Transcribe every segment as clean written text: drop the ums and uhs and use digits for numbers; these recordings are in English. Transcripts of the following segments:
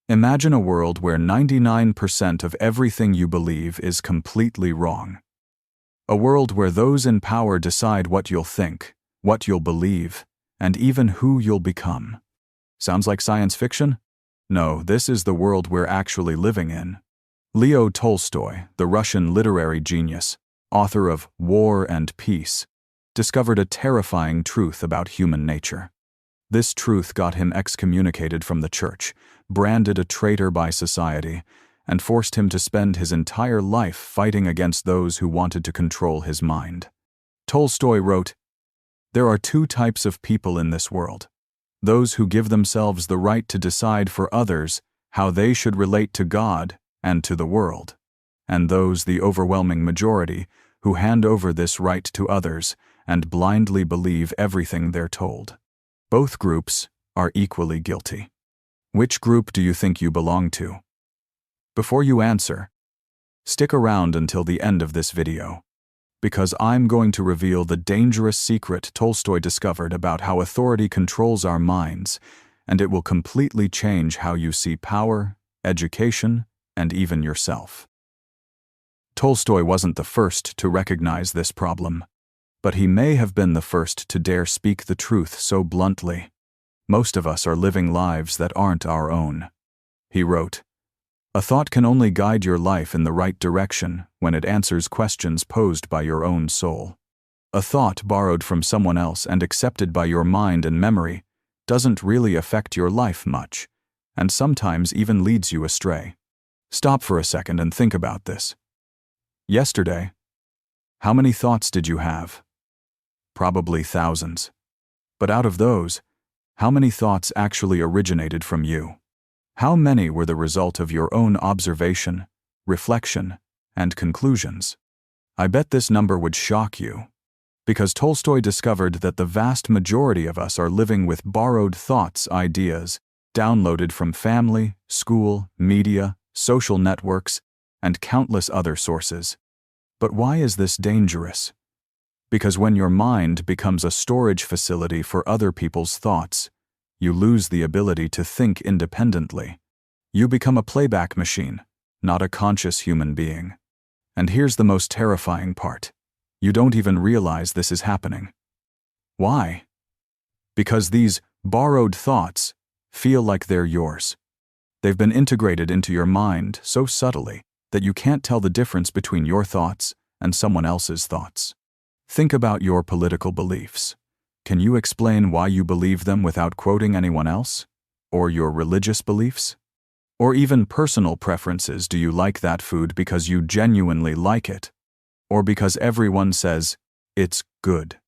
Imagine a world where 99% of everything you believe is completely wrong. A world where those in power decide what you'll think, what you'll believe, and even who you'll become. Sounds like science fiction? No, this is the world we're actually living in. Leo Tolstoy, the Russian literary genius, author of War and Peace, discovered a terrifying truth about human nature. This truth got him excommunicated from the church, branded a traitor by society, and forced him to spend his entire life fighting against those who wanted to control his mind. Tolstoy wrote, "There are two types of people in this world: those who give themselves the right to decide for others how they should relate to God and to the world, and those, the overwhelming majority, who hand over this right to others and blindly believe everything they're told. Both groups are equally guilty." Which group do you think you belong to? Before you answer, stick around until the end of this video, because I'm going to reveal the dangerous secret Tolstoy discovered about how authority controls our minds, and it will completely change how you see power, education, and even yourself. Tolstoy wasn't the first to recognize this problem, but he may have been the first to dare speak the truth so bluntly. Most of us are living lives that aren't our own. He wrote, "A thought can only guide your life in the right direction when it answers questions posed by your own soul. A thought borrowed from someone else and accepted by your mind and memory doesn't really affect your life much, and sometimes even leads you astray." Stop for a second and think about this. Yesterday, how many thoughts did you have? Probably thousands. But out of those, how many thoughts actually originated from you? How many were the result of your own observation, reflection, and conclusions? I bet this number would shock you, because Tolstoy discovered that the vast majority of us are living with borrowed thoughts, ideas, downloaded from family, school, media, social networks, and countless other sources. But why is this dangerous? Because when your mind becomes a storage facility for other people's thoughts, you lose the ability to think independently. You become a playback machine, not a conscious human being. And here's the most terrifying part. You don't even realize this is happening. Why? Because these borrowed thoughts feel like they're yours. They've been integrated into your mind so subtly that you can't tell the difference between your thoughts and someone else's thoughts. Think about your political beliefs. Can you explain why you believe them without quoting anyone else? Or your religious beliefs? Or even personal preferences? Do you like that food because you genuinely like it? Or because everyone says it's good?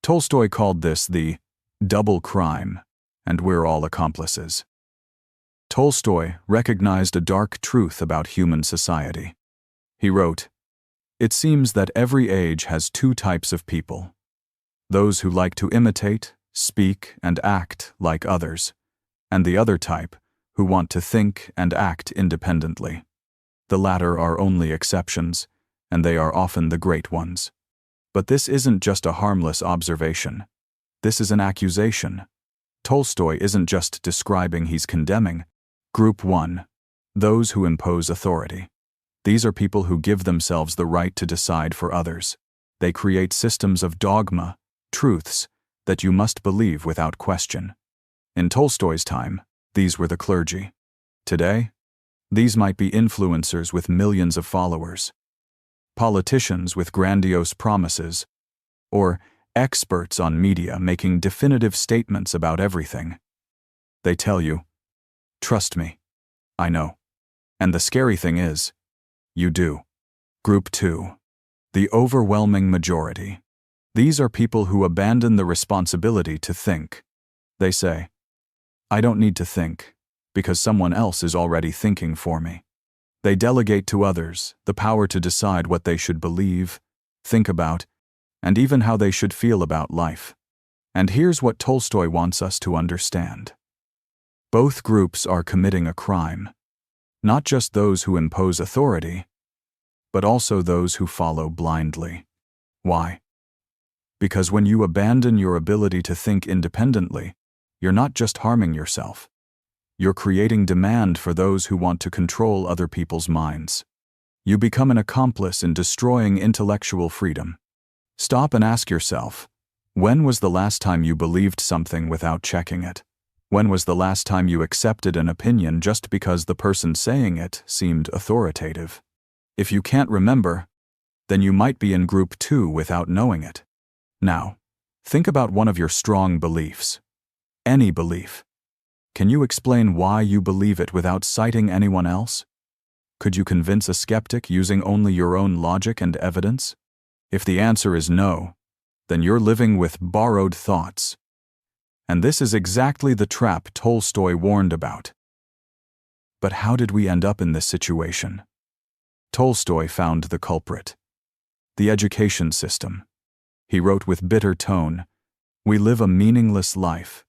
Tolstoy called this the double crime, and we're all accomplices. Tolstoy recognized a dark truth about human society. He wrote, "It seems that every age has two types of people: those who like to imitate, speak, and act like others, and the other type, who want to think and act independently. The latter are only exceptions, and they are often the great ones." But this isn't just a harmless observation. This is an accusation. Tolstoy isn't just describing, he's condemning. Group 1. Those who impose authority. These are people who give themselves the right to decide for others. They create systems of dogma, truths, that you must believe without question. In Tolstoy's time, these were the clergy. Today, these might be influencers with millions of followers, politicians with grandiose promises, or experts on media making definitive statements about everything. They tell you, "Trust me, I know." And the scary thing is, you do. Group 2. The overwhelming majority. These are people who abandon the responsibility to think. They say, "I don't need to think, because someone else is already thinking for me." They delegate to others the power to decide what they should believe, think about, and even how they should feel about life. And here's what Tolstoy wants us to understand. Both groups are committing a crime. Not just those who impose authority, but also those who follow blindly. Why? Because when you abandon your ability to think independently, you're not just harming yourself. You're creating demand for those who want to control other people's minds. You become an accomplice in destroying intellectual freedom. Stop and ask yourself, when was the last time you believed something without checking it? When was the last time you accepted an opinion just because the person saying it seemed authoritative? If you can't remember, then you might be in group 2 without knowing it. Now, think about one of your strong beliefs. Any belief. Can you explain why you believe it without citing anyone else? Could you convince a skeptic using only your own logic and evidence? If the answer is no, then you're living with borrowed thoughts. And this is exactly the trap Tolstoy warned about. But how did we end up in this situation? Tolstoy found the culprit. The education system. He wrote with bitter tone, "We live a meaningless life,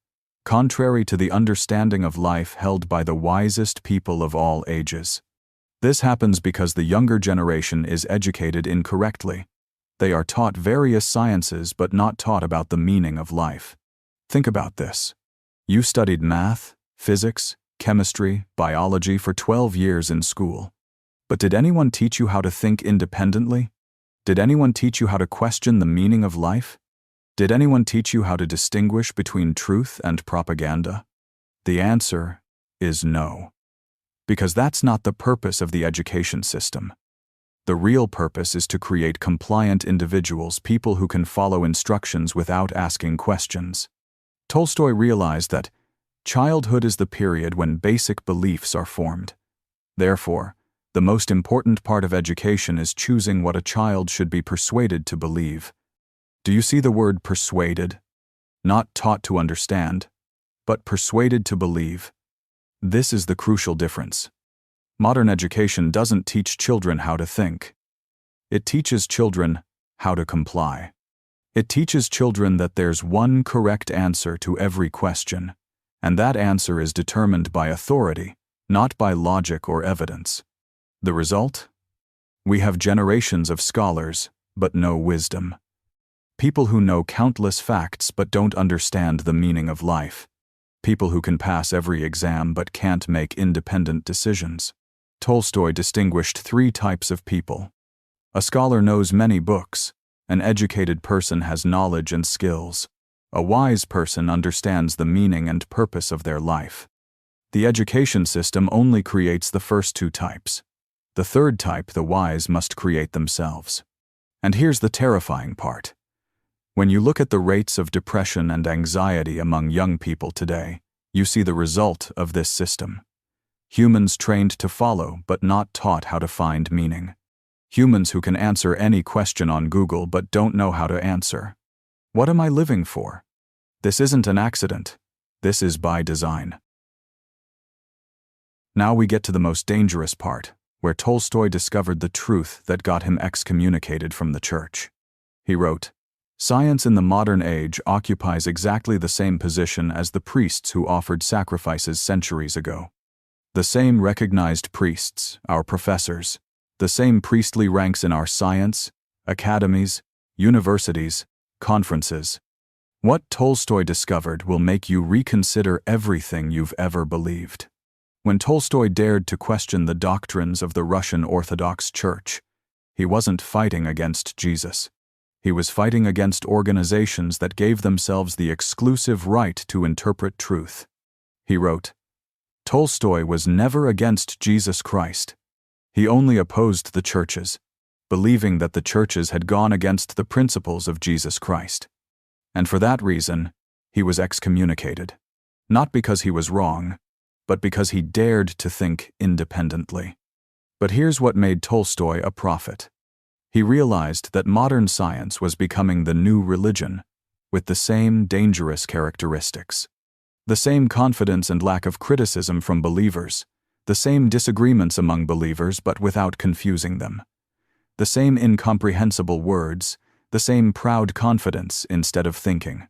contrary to the understanding of life held by the wisest people of all ages." This happens because the younger generation is educated incorrectly. They are taught various sciences but not taught about the meaning of life. Think about this. You studied math, physics, chemistry, biology for 12 years in school. But did anyone teach you how to think independently? Did anyone teach you how to question the meaning of life? Did anyone teach you how to distinguish between truth and propaganda? The answer is no. Because that's not the purpose of the education system. The real purpose is to create compliant individuals, people who can follow instructions without asking questions. Tolstoy realized that childhood is the period when basic beliefs are formed. Therefore, the most important part of education is choosing what a child should be persuaded to believe. Do you see the word persuaded? Not taught to understand, but persuaded to believe. This is the crucial difference. Modern education doesn't teach children how to think. It teaches children how to comply. It teaches children that there's one correct answer to every question, and that answer is determined by authority, not by logic or evidence. The result? We have generations of scholars, but no wisdom. People who know countless facts but don't understand the meaning of life. People who can pass every exam but can't make independent decisions. Tolstoy distinguished 3 types of people. A scholar knows many books. An educated person has knowledge and skills. A wise person understands the meaning and purpose of their life. The education system only creates the first 2 types. The third type, the wise, must create themselves. And here's the terrifying part. When you look at the rates of depression and anxiety among young people today, you see the result of this system. Humans trained to follow but not taught how to find meaning. Humans who can answer any question on Google but don't know how to answer. What am I living for? This isn't an accident. This is by design. Now we get to the most dangerous part, where Tolstoy discovered the truth that got him excommunicated from the church. He wrote, "Science in the modern age occupies exactly the same position as the priests who offered sacrifices centuries ago. The same recognized priests, our professors, the same priestly ranks in our science, academies, universities, conferences. What Tolstoy discovered will make you reconsider everything you've ever believed." When Tolstoy dared to question the doctrines of the Russian Orthodox Church, he wasn't fighting against Jesus. He was fighting against organizations that gave themselves the exclusive right to interpret truth. He wrote, "Tolstoy was never against Jesus Christ. He only opposed the churches, believing that the churches had gone against the principles of Jesus Christ. And for that reason, he was excommunicated. Not because he was wrong, but because he dared to think independently." But here's what made Tolstoy a prophet. He realized that modern science was becoming the new religion, with the same dangerous characteristics. The same confidence and lack of criticism from believers, the same disagreements among believers but without confusing them. The same incomprehensible words, the same proud confidence instead of thinking.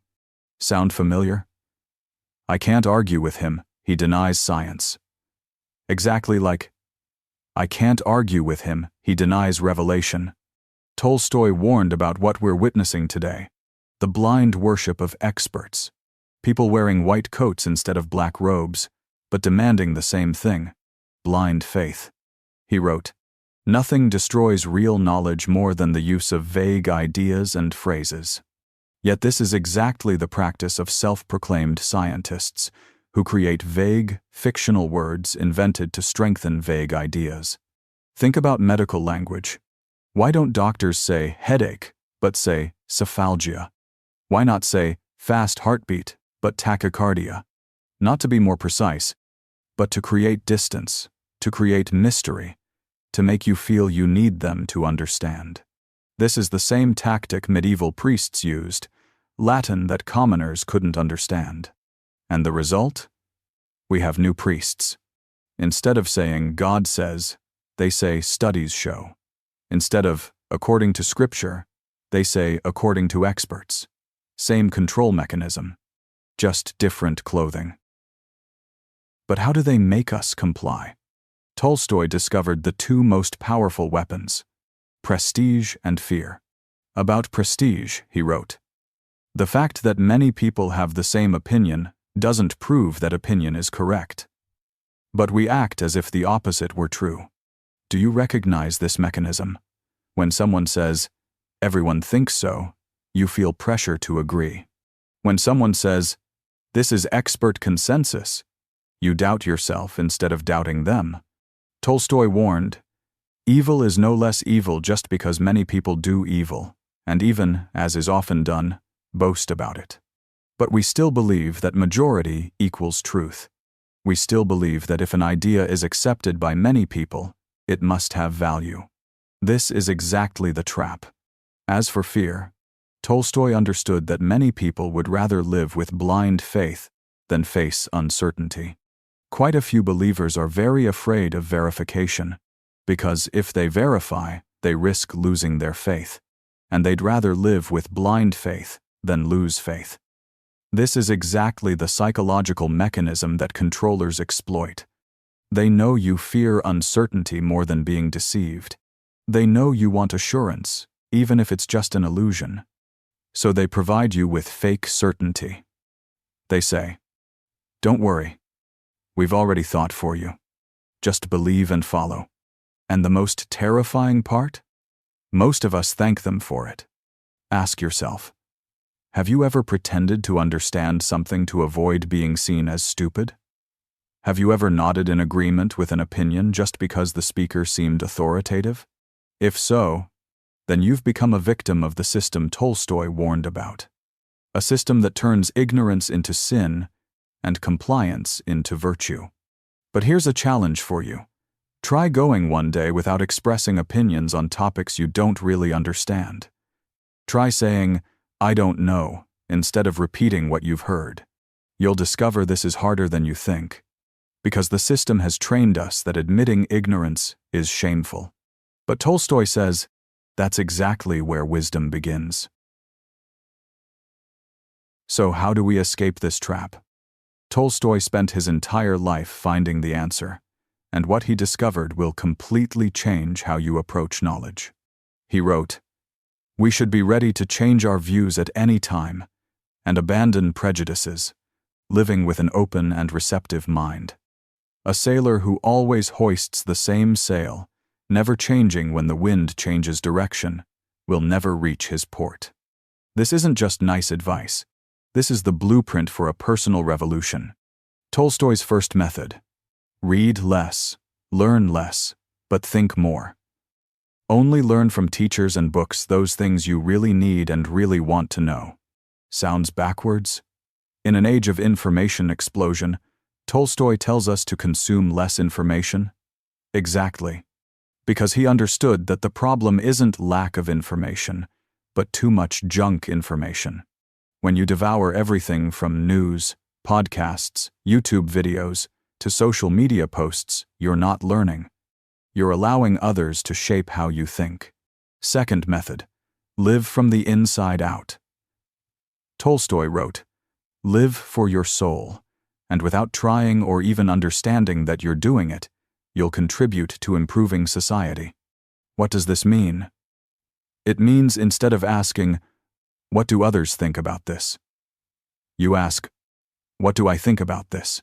Sound familiar? I can't argue with him, he denies science. Exactly like, I can't argue with him, he denies revelation. Tolstoy warned about what we're witnessing today, the blind worship of experts. People wearing white coats instead of black robes, but demanding the same thing: blind faith. He wrote, "Nothing destroys real knowledge more than the use of vague ideas and phrases." Yet this is exactly the practice of self-proclaimed scientists, who create vague, fictional words invented to strengthen vague ideas. Think about medical language. Why don't doctors say headache, but say cephalgia? Why not say fast heartbeat, but tachycardia? Not to be more precise, but to create distance, to create mystery, to make you feel you need them to understand. This is the same tactic medieval priests used, Latin that commoners couldn't understand. And the result? We have new priests. Instead of saying God says, they say studies show. Instead of according to Scripture, they say according to experts. Same control mechanism, just different clothing. But how do they make us comply? Tolstoy discovered the two most powerful weapons: prestige and fear. About prestige, he wrote, "The fact that many people have the same opinion doesn't prove that opinion is correct. But we act as if the opposite were true." Do you recognize this mechanism? When someone says, "Everyone thinks so," you feel pressure to agree. When someone says, "This is expert consensus," you doubt yourself instead of doubting them. Tolstoy warned, "Evil is no less evil just because many people do evil, and even, as is often done, boast about it." But we still believe that majority equals truth. We still believe that if an idea is accepted by many people, it must have value. This is exactly the trap. As for fear, Tolstoy understood that many people would rather live with blind faith than face uncertainty. Quite a few believers are very afraid of verification, because if they verify, they risk losing their faith, and they'd rather live with blind faith than lose faith. This is exactly the psychological mechanism that controllers exploit. They know you fear uncertainty more than being deceived. They know you want assurance, even if it's just an illusion. So they provide you with fake certainty. They say, "Don't worry. We've already thought for you. Just believe and follow." And the most terrifying part? Most of us thank them for it. Ask yourself, have you ever pretended to understand something to avoid being seen as stupid? Have you ever nodded in agreement with an opinion just because the speaker seemed authoritative? If so, then you've become a victim of the system Tolstoy warned about. A system that turns ignorance into sin and compliance into virtue. But here's a challenge for you. Try going one day without expressing opinions on topics you don't really understand. Try saying, "I don't know," instead of repeating what you've heard. You'll discover this is harder than you think, because the system has trained us that admitting ignorance is shameful. But Tolstoy says, that's exactly where wisdom begins. So how do we escape this trap? Tolstoy spent his entire life finding the answer, and what he discovered will completely change how you approach knowledge. He wrote, "We should be ready to change our views at any time and abandon prejudices, living with an open and receptive mind. A sailor who always hoists the same sail, never changing when the wind changes direction, will never reach his port." This isn't just nice advice. This is the blueprint for a personal revolution. Tolstoy's first method: read less, learn less, but think more. Only learn from teachers and books those things you really need and really want to know. Sounds backwards? In an age of information explosion, Tolstoy tells us to consume less information? Exactly. Because he understood that the problem isn't lack of information, but too much junk information. When you devour everything from news, podcasts, YouTube videos, to social media posts, you're not learning. You're allowing others to shape how you think. Second method: live from the inside out. Tolstoy wrote, "Live for your soul, and without trying or even understanding that you're doing it, you'll contribute to improving society." What does this mean? It means instead of asking, "What do others think about this?" you ask, "What do I think about this?"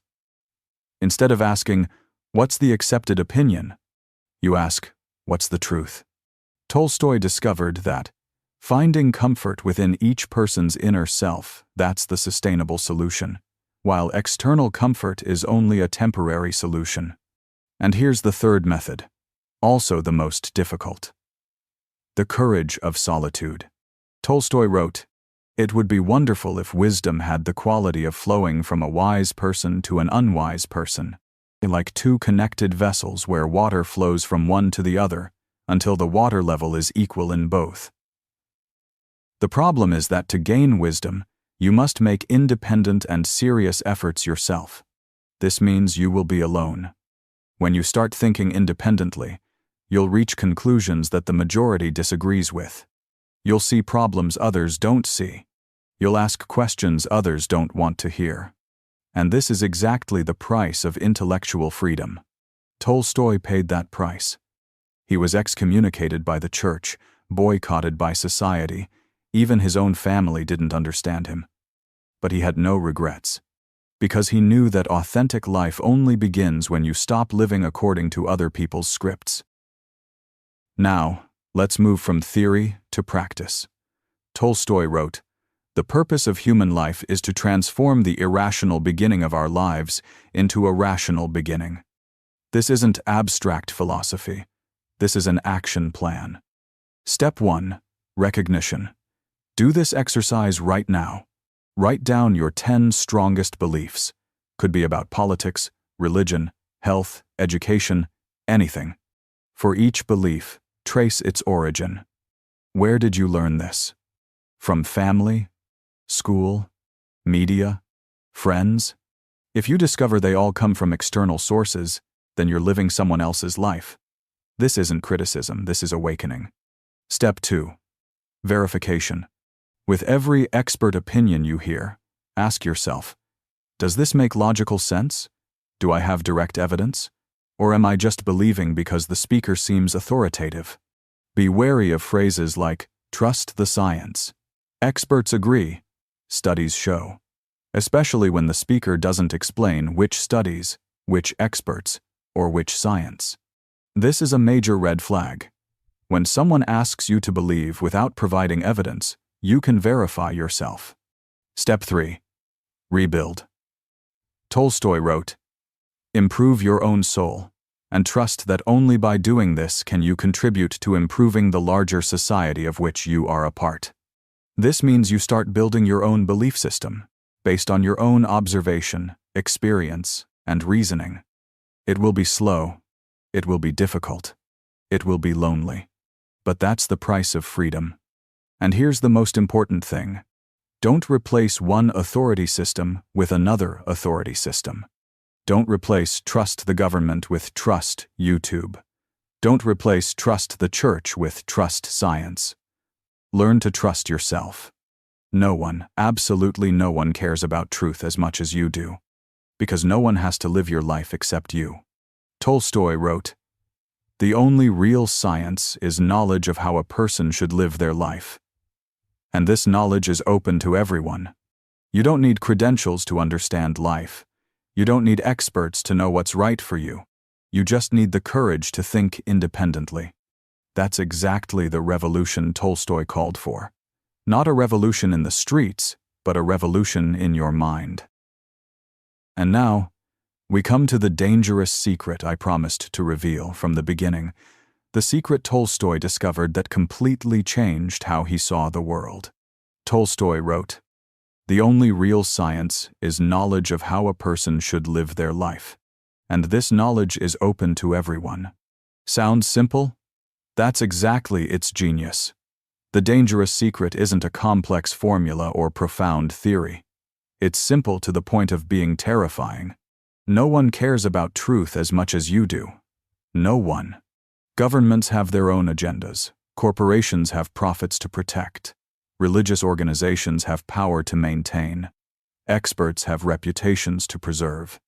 Instead of asking, "What's the accepted opinion?" you ask, "What's the truth?" Tolstoy discovered that finding comfort within each person's inner self, that's the sustainable solution, while external comfort is only a temporary solution. And here's the third method, also the most difficult. The courage of solitude. Tolstoy wrote, "It would be wonderful if wisdom had the quality of flowing from a wise person to an unwise person, like two connected vessels where water flows from one to the other until the water level is equal in both." The problem is that to gain wisdom, you must make independent and serious efforts yourself. This means you will be alone. When you start thinking independently, you'll reach conclusions that the majority disagrees with. You'll see problems others don't see. You'll ask questions others don't want to hear. And this is exactly the price of intellectual freedom. Tolstoy paid that price. He was excommunicated by the church, boycotted by society. Even his own family didn't understand him. But he had no regrets, because he knew that authentic life only begins when you stop living according to other people's scripts. Now, let's move from theory to practice. Tolstoy wrote, "The purpose of human life is to transform the irrational beginning of our lives into a rational beginning." This isn't abstract philosophy. This is an action plan. Step 1. Recognition. Do this exercise right now. Write down your 10 strongest beliefs. Could be about politics, religion, health, education, anything. For each belief, trace its origin. Where did you learn this? From family, school, media, friends? If you discover they all come from external sources, then you're living someone else's life. This isn't criticism, this is awakening. Step 2. Verification. With every expert opinion you hear, ask yourself, does this make logical sense? Do I have direct evidence? Or am I just believing because the speaker seems authoritative? Be wary of phrases like, "Trust the science," "Experts agree," "Studies show," especially when the speaker doesn't explain which studies, which experts, or which science. This is a major red flag. When someone asks you to believe without providing evidence, you can verify yourself. Step 3. Rebuild. Tolstoy wrote, "Improve your own soul, and trust that only by doing this can you contribute to improving the larger society of which you are a part." This means you start building your own belief system, based on your own observation, experience, and reasoning. It will be slow. It will be difficult. It will be lonely. But that's the price of freedom. And here's the most important thing. Don't replace one authority system with another authority system. Don't replace trust the government with trust YouTube. Don't replace trust the church with trust science. Learn to trust yourself. No one, absolutely no one cares about truth as much as you do. Because no one has to live your life except you. Tolstoy wrote, "The only real science is knowledge of how a person should live their life." And this knowledge is open to everyone. You don't need credentials to understand life. You don't need experts to know what's right for you. You just need the courage to think independently. That's exactly the revolution Tolstoy called for. Not a revolution in the streets, but a revolution in your mind. And now, we come to the dangerous secret I promised to reveal from the beginning. The secret Tolstoy discovered that completely changed how he saw the world. Tolstoy wrote, "The only real science is knowledge of how a person should live their life. And this knowledge is open to everyone." Sounds simple? That's exactly its genius. The dangerous secret isn't a complex formula or profound theory. It's simple to the point of being terrifying. No one cares about truth as much as you do. No one. Governments have their own agendas. Corporations have profits to protect. Religious organizations have power to maintain. Experts have reputations to preserve.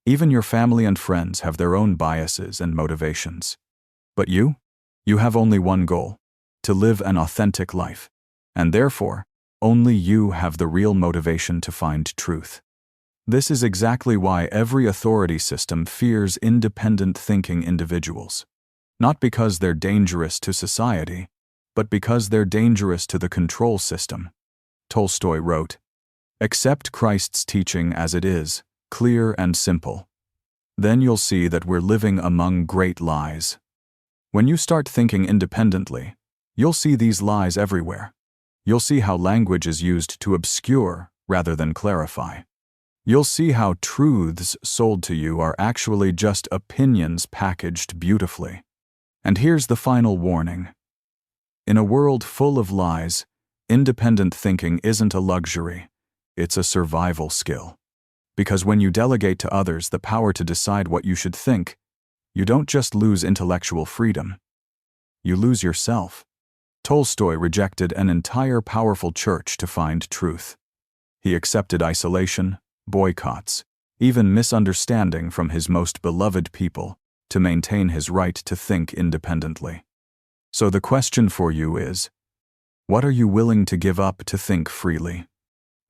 Even your family and friends have their own biases and motivations. But you have only one goal: to live an authentic life. And therefore, only you have the real motivation to find truth. This is exactly why every authority system fears independent thinking individuals. Not because they're dangerous to society, but because they're dangerous to the control system. Tolstoy wrote, "Accept Christ's teaching as it is, clear and simple. Then you'll see that we're living among great lies." When you start thinking independently, you'll see these lies everywhere. You'll see how language is used to obscure rather than clarify. You'll see how truths sold to you are actually just opinions packaged beautifully. And here's the final warning. In a world full of lies, independent thinking isn't a luxury, it's a survival skill. Because when you delegate to others the power to decide what you should think, you don't just lose intellectual freedom, you lose yourself. Tolstoy rejected an entire powerful church to find truth. He accepted isolation, boycotts, even misunderstanding from his most beloved people to maintain his right to think independently. So the question for you is, what are you willing to give up to think freely?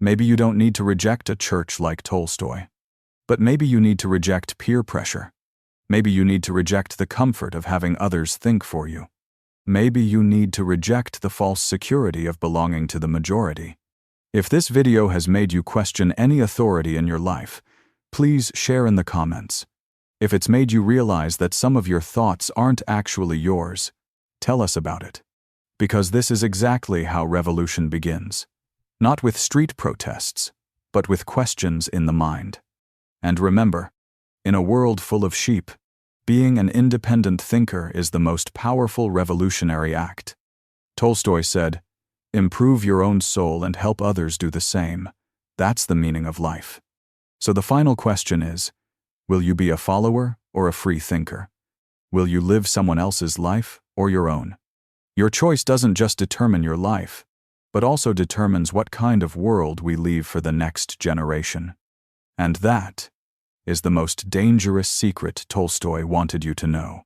Maybe you don't need to reject a church like Tolstoy, but maybe you need to reject peer pressure. Maybe you need to reject the comfort of having others think for you. Maybe you need to reject the false security of belonging to the majority. If this video has made you question any authority in your life, please share in the comments. If it's made you realize that some of your thoughts aren't actually yours, tell us about it. Because this is exactly how revolution begins. Not with street protests, but with questions in the mind. And remember, in a world full of sheep, being an independent thinker is the most powerful revolutionary act. Tolstoy said, "Improve your own soul and help others do the same. That's the meaning of life." So the final question is, will you be a follower or a free thinker? Will you live someone else's life or your own? Your choice doesn't just determine your life, but also determines what kind of world we leave for the next generation. And that is the most dangerous secret Tolstoy wanted you to know.